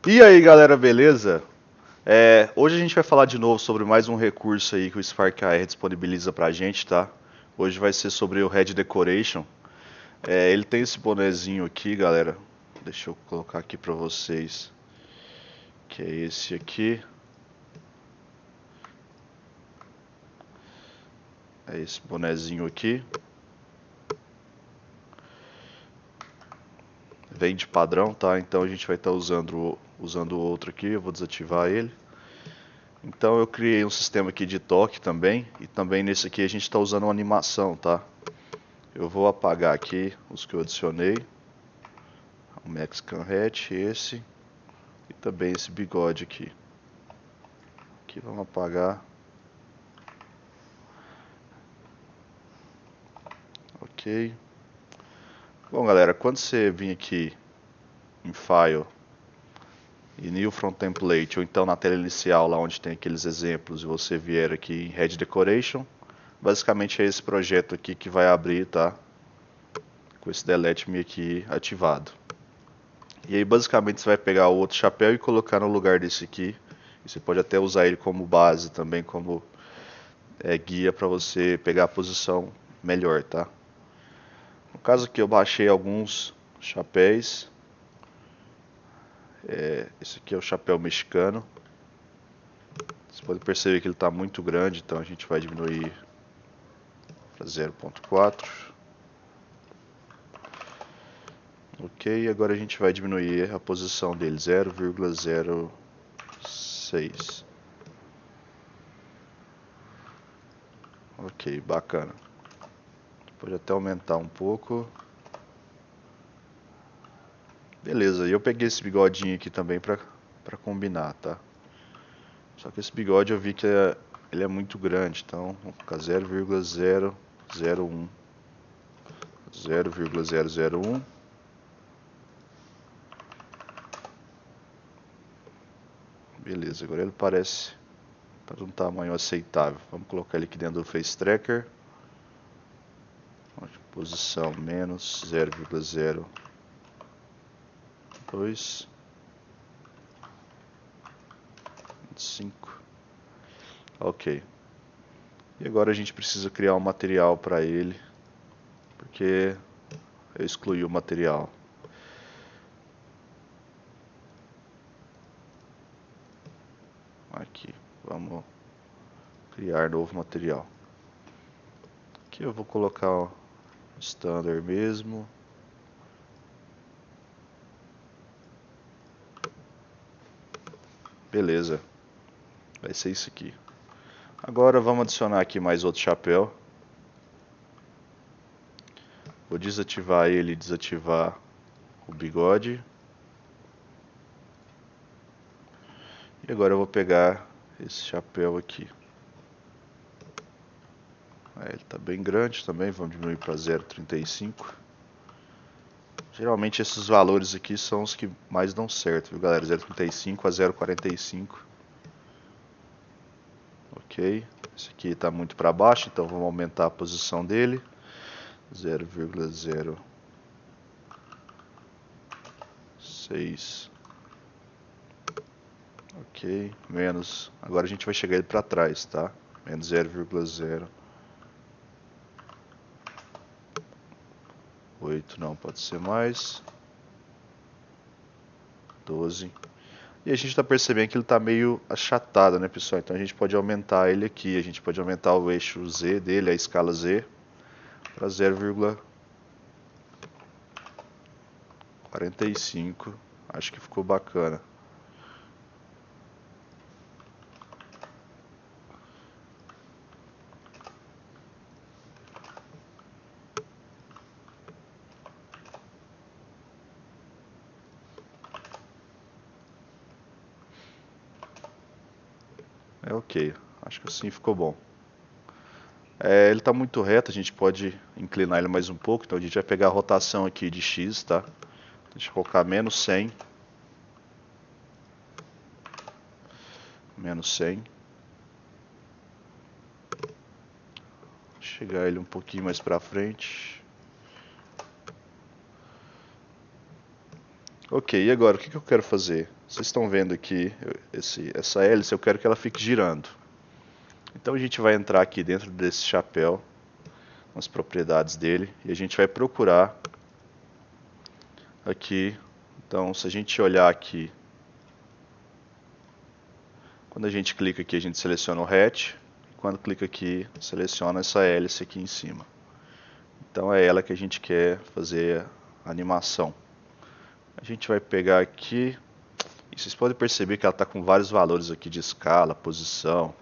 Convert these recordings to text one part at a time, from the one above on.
E aí galera, beleza? Hoje a gente vai falar de novo sobre mais um recurso aí que o Spark AR disponibiliza pra gente, tá? Hoje vai ser sobre o Head Decoration. Ele tem esse bonezinho aqui, galera. Deixa eu colocar aqui pra vocês. Que é esse aqui. É esse bonezinho aqui. Vem de padrão, tá? Então a gente vai estar usando o outro aqui. Eu vou desativar ele. Então eu criei um sistema aqui de toque também. E também nesse aqui a gente está usando uma animação, tá? Eu vou apagar aqui os que eu adicionei. O Mexican Hat, esse. E também esse bigode aqui. Aqui vamos apagar. Ok. Bom galera, quando você vir aqui em File e New From Template, ou então na tela inicial lá onde tem aqueles exemplos, e você vier aqui em Head Decoration, basicamente é esse projeto aqui que vai abrir, tá? Com esse Delete Me aqui ativado. E aí basicamente você vai pegar o outro chapéu e colocar no lugar desse aqui. E você pode até usar ele como base também, como guia para você pegar a posição melhor, tá? No caso aqui eu baixei alguns chapéus. Esse aqui é o chapéu mexicano. Você pode perceber que ele está muito grande, então a gente vai diminuir para 0.4. Ok, agora a gente vai diminuir a posição dele 0,06. Ok, bacana. Pode até aumentar um pouco. Beleza, e eu peguei esse bigodinho aqui também para combinar, tá? Só que esse bigode eu vi que ele é muito grande, então vamos colocar 0,001. 0,001. Beleza, agora ele parece estar de um tamanho aceitável. Vamos colocar ele aqui dentro do Face Tracker. Posição menos 0,02. 25. Ok. E agora a gente precisa criar um material para ele, porque eu excluí o material. Aqui, vamos criar novo material. Aqui eu vou colocar o standard mesmo. Beleza, vai ser isso aqui. Agora vamos adicionar aqui mais outro chapéu. Vou desativar ele e desativar o bigode. E agora eu vou pegar esse chapéu aqui. Ele está bem grande também, vamos diminuir para 0,35. Geralmente esses valores aqui são os que mais dão certo, viu galera? 0,35 a 0,45. Ok, esse aqui está muito para baixo, então vamos aumentar a posição dele. 0,06. Ok, menos. Agora a gente vai chegar ele para trás, tá? Menos 0,08, não pode ser mais. 12. E a gente está percebendo que ele está meio achatado, né, pessoal? Então a gente pode aumentar ele aqui. A gente pode aumentar o eixo Z dele, a escala Z, para 0,45. Acho que ficou bacana. Ok, acho que assim ficou bom. Ele está muito reto, a gente pode inclinar ele mais um pouco, então a gente vai pegar a rotação aqui de X, tá? Deixa eu colocar menos 100. Menos 100. Chegar ele um pouquinho mais para frente. Ok, e agora o que eu quero fazer? Vocês estão vendo aqui essa hélice, eu quero que ela fique girando. Então a gente vai entrar aqui dentro desse chapéu, nas propriedades dele, e a gente vai procurar aqui. Então se a gente olhar aqui, quando a gente clica aqui a gente seleciona o hatch, quando clica aqui seleciona essa hélice aqui em cima. Então é ela que a gente quer fazer a animação. A gente vai pegar aqui, e vocês podem perceber que ela está com vários valores aqui de escala, posição.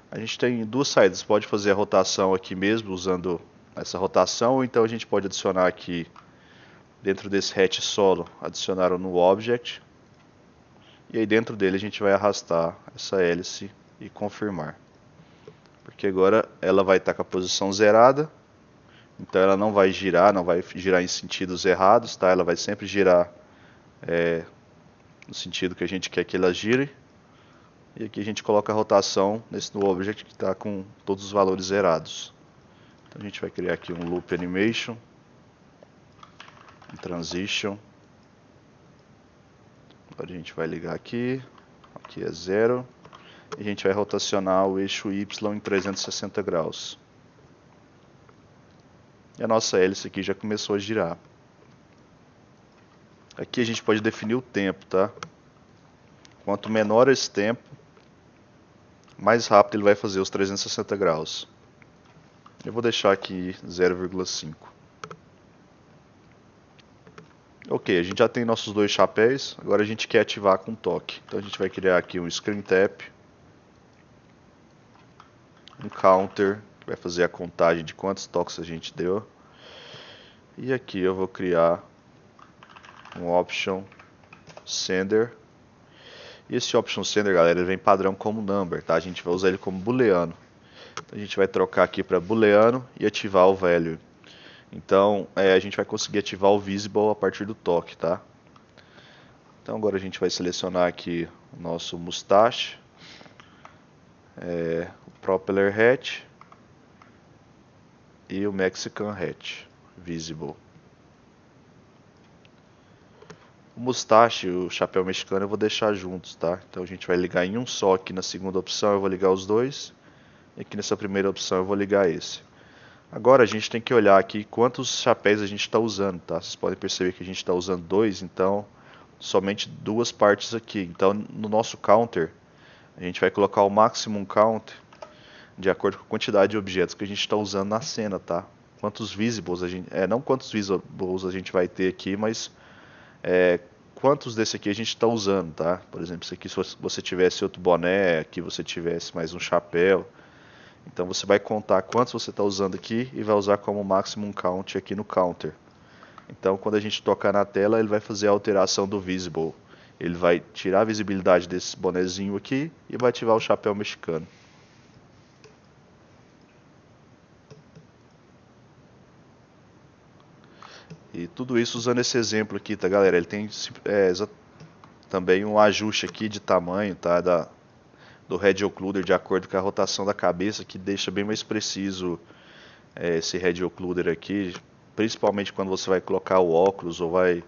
A gente tem duas saídas, pode fazer a rotação aqui mesmo usando essa rotação, ou então a gente pode adicionar aqui dentro desse hatch solo, adicionar no object, e aí dentro dele a gente vai arrastar essa hélice e confirmar. Porque agora ela vai estar com a posição zerada, então ela não vai girar em sentidos errados, tá? Ela vai sempre girar no sentido que a gente quer que ela gire. E aqui a gente coloca a rotação nesse no object que está com todos os valores zerados. Então a gente vai criar aqui um loop animation, um transition. Agora a gente vai ligar aqui é 0. E a gente vai rotacionar o eixo Y em 360 graus. E a nossa hélice aqui já começou a girar. Aqui a gente pode definir o tempo, tá? Quanto menor esse tempo, mais rápido ele vai fazer os 360 graus. Eu vou deixar aqui 0,5. Ok, a gente já tem nossos dois chapéus, agora a gente quer ativar com toque. Então a gente vai criar aqui um screen tap, um counter, que vai fazer a contagem de quantos toques a gente deu. E aqui eu vou criar um option sender. E esse option sender, galera, ele vem padrão como number, tá? A gente vai usar ele como booleano. Então a gente vai trocar aqui para booleano e ativar o value. Então a gente vai conseguir ativar o visible a partir do toque, tá? Então agora a gente vai selecionar aqui o nosso mustache, o propeller hatch e o Mexican hatch visible. O mustache e o chapéu mexicano eu vou deixar juntos, tá? Então a gente vai ligar em um só. Aqui na segunda opção eu vou ligar os dois, e aqui nessa primeira opção eu vou ligar esse. Agora a gente tem que olhar aqui quantos chapéus a gente está usando, tá? Vocês podem perceber que a gente está usando dois, então somente duas partes aqui. Então no nosso counter a gente vai colocar o maximum count de acordo com a quantidade de objetos que a gente está usando na cena, tá? Quantos visibles a gente, não quantos visibles a gente vai ter aqui, mas quantos desse aqui a gente está usando, tá? Por exemplo, se aqui você tivesse outro boné, aqui você tivesse mais um chapéu. Então você vai contar quantos você está usando aqui e vai usar como maximum count aqui no counter. Então quando a gente tocar na tela, ele vai fazer a alteração do visible. Ele vai tirar a visibilidade desse bonezinho aqui e vai ativar o chapéu mexicano. E tudo isso usando esse exemplo aqui, tá, galera? Ele tem também um ajuste aqui de tamanho, tá? Do head occluder de acordo com a rotação da cabeça, que deixa bem mais preciso esse head occluder aqui, principalmente quando você vai colocar o óculos ou vai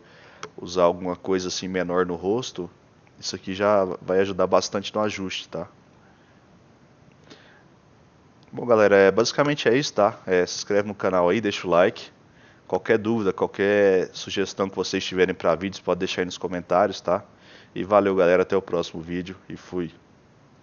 usar alguma coisa assim menor no rosto. Isso aqui já vai ajudar bastante no ajuste, tá? Bom, galera, basicamente é isso, tá? Se inscreve no canal aí, deixa o like. Qualquer dúvida, qualquer sugestão que vocês tiverem para vídeos, pode deixar aí nos comentários, tá? E valeu, galera, até o próximo vídeo e fui.